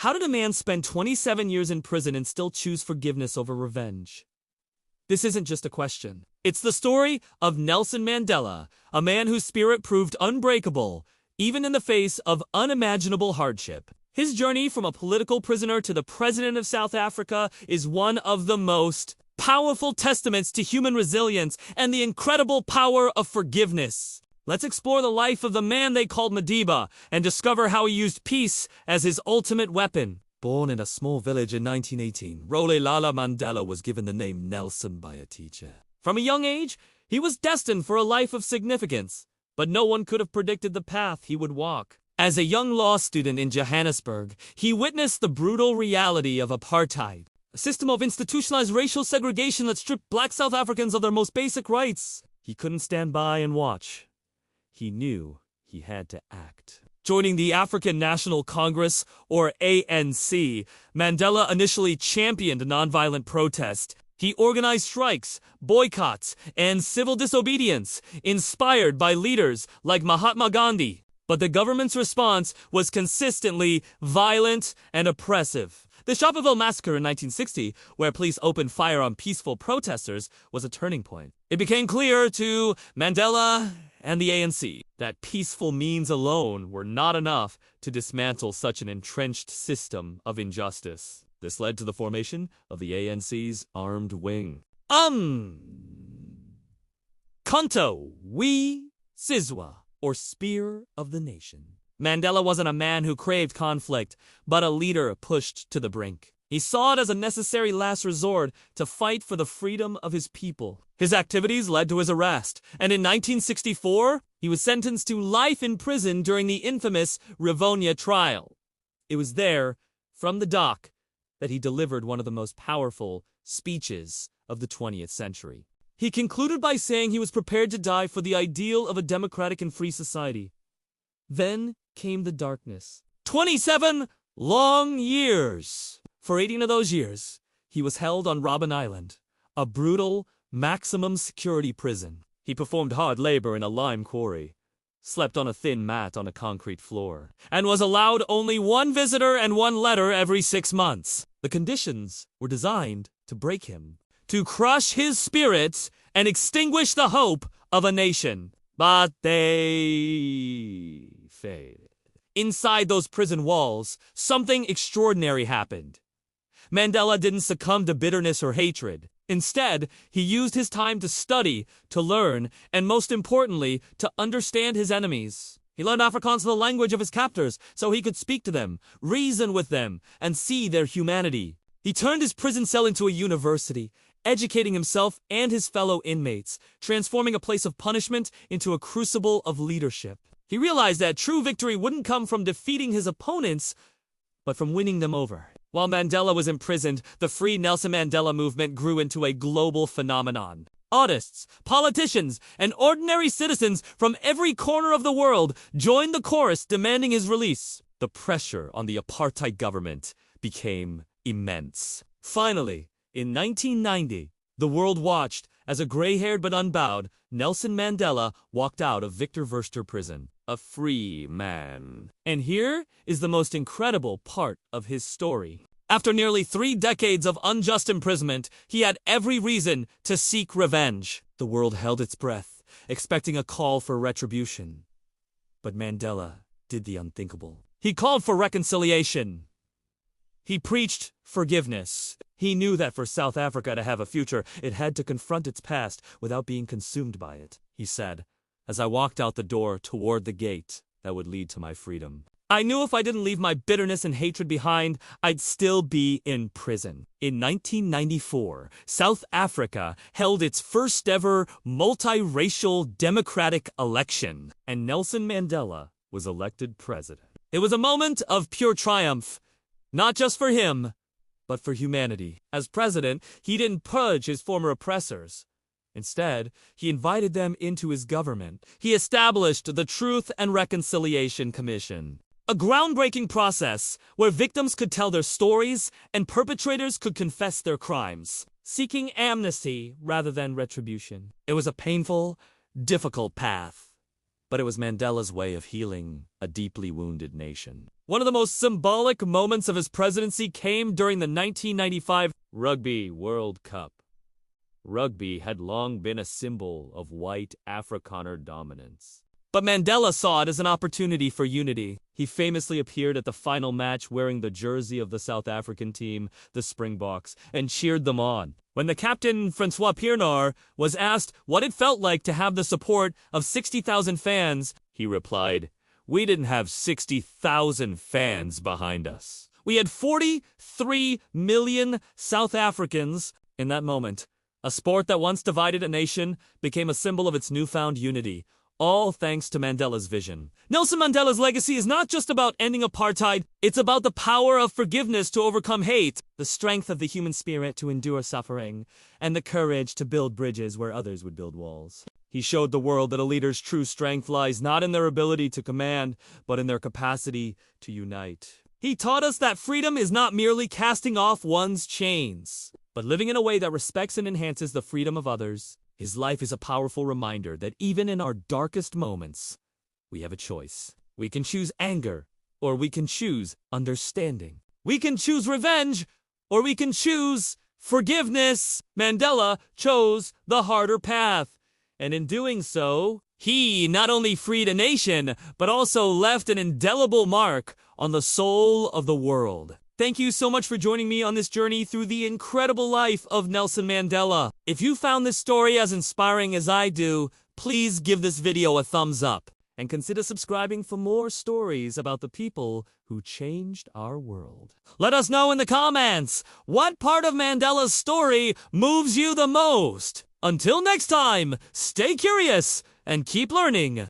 How did a man spend 27 years in prison and still choose forgiveness over revenge? This isn't just a question. It's the story of Nelson Mandela, a man whose spirit proved unbreakable, even in the face of unimaginable hardship. His journey from a political prisoner to the president of South Africa is one of the most powerful testaments to human resilience and the incredible power of forgiveness. Let's explore the life of the man they called Madiba and discover how he used peace as his ultimate weapon. Born in a small village in 1918, Rolihlahla Mandela was given the name Nelson by a teacher. From a young age, he was destined for a life of significance, but no one could have predicted the path he would walk. As a young law student in Johannesburg, he witnessed the brutal reality of apartheid, a system of institutionalized racial segregation that stripped black South Africans of their most basic rights. He couldn't stand by and watch. He knew he had to act. Joining the African National Congress, or ANC, Mandela initially championed nonviolent protest. He organized strikes, boycotts, and civil disobedience, inspired by leaders like Mahatma Gandhi. But the government's response was consistently violent and oppressive. The Sharpeville massacre in 1960, where police opened fire on peaceful protesters, was a turning point. It became clear to Mandela and the ANC that peaceful means alone were not enough to dismantle such an entrenched system of injustice. This led to the formation of the ANC's armed wing. Konto Wi Sizwe, or Spear of the Nation. Mandela wasn't a man who craved conflict, but a leader pushed to the brink. He saw it as a necessary last resort to fight for the freedom of his people. His activities led to his arrest, and in 1964, he was sentenced to life in prison during the infamous Rivonia trial. It was there, from the dock, that he delivered one of the most powerful speeches of the 20th century. He concluded by saying he was prepared to die for the ideal of a democratic and free society. Then came the darkness. 27 long years. For 18 of those years, he was held on Robben Island, a brutal, maximum security prison. He performed hard labor in a lime quarry, slept on a thin mat on a concrete floor, and was allowed only one visitor and one letter every 6 months. The conditions were designed to break him, to crush his spirits and extinguish the hope of a nation. But they failed. Inside those prison walls, something extraordinary happened. Mandela didn't succumb to bitterness or hatred. Instead, he used his time to study, to learn, and most importantly, to understand his enemies. He learned Afrikaans, the language of his captors, so he could speak to them, reason with them, and see their humanity. He turned his prison cell into a university, educating himself and his fellow inmates, transforming a place of punishment into a crucible of leadership. He realized that true victory wouldn't come from defeating his opponents, but from winning them over. While Mandela was imprisoned, the Free Nelson Mandela movement grew into a global phenomenon. Artists, politicians, and ordinary citizens from every corner of the world joined the chorus demanding his release. The pressure on the apartheid government became immense. Finally, in 1990, the world watched as a gray-haired but unbowed Nelson Mandela walked out of Victor Verster prison, a free man. And here is the most incredible part of his story. After nearly 3 decades of unjust imprisonment, he had every reason to seek revenge. The world held its breath, expecting a call for retribution. But Mandela did the unthinkable. He called for reconciliation. He preached forgiveness. He knew that for South Africa to have a future, it had to confront its past without being consumed by it. He said, as I walked out the door toward the gate that would lead to my freedom. I knew if I didn't leave my bitterness and hatred behind, I'd still be in prison. In 1994, South Africa held its first ever multiracial democratic election, and Nelson Mandela was elected president. It was a moment of pure triumph, not just for him, but for humanity. As president, he didn't purge his former oppressors. Instead, he invited them into his government. He established the Truth and Reconciliation Commission, a groundbreaking process where victims could tell their stories and perpetrators could confess their crimes, seeking amnesty rather than retribution. It was a painful, difficult path, but it was Mandela's way of healing a deeply wounded nation. One of the most symbolic moments of his presidency came during the 1995 Rugby World Cup. Rugby had long been a symbol of white Afrikaner dominance. But Mandela saw it as an opportunity for unity. He famously appeared at the final match wearing the jersey of the South African team, the Springboks, and cheered them on. When the captain, Francois Pienaar, was asked what it felt like to have the support of 60,000 fans, he replied, "We didn't have 60,000 fans behind us. We had 43 million South Africans." In that moment, a sport that once divided a nation became a symbol of its newfound unity, all thanks to Mandela's vision. Nelson Mandela's legacy is not just about ending apartheid, it's about the power of forgiveness to overcome hate, the strength of the human spirit to endure suffering, and the courage to build bridges where others would build walls. He showed the world that a leader's true strength lies not in their ability to command, but in their capacity to unite. He taught us that freedom is not merely casting off one's chains, but living in a way that respects and enhances the freedom of others. His life is a powerful reminder that even in our darkest moments, we have a choice. We can choose anger, or we can choose understanding. We can choose revenge, or we can choose forgiveness. Mandela chose the harder path, and in doing so, he not only freed a nation, but also left an indelible mark on the soul of the world. Thank you so much for joining me on this journey through the incredible life of Nelson Mandela. If you found this story as inspiring as I do, please give this video a thumbs up and consider subscribing for more stories about the people who changed our world. Let us know in the comments, what part of Mandela's story moves you the most? Until next time, stay curious and keep learning.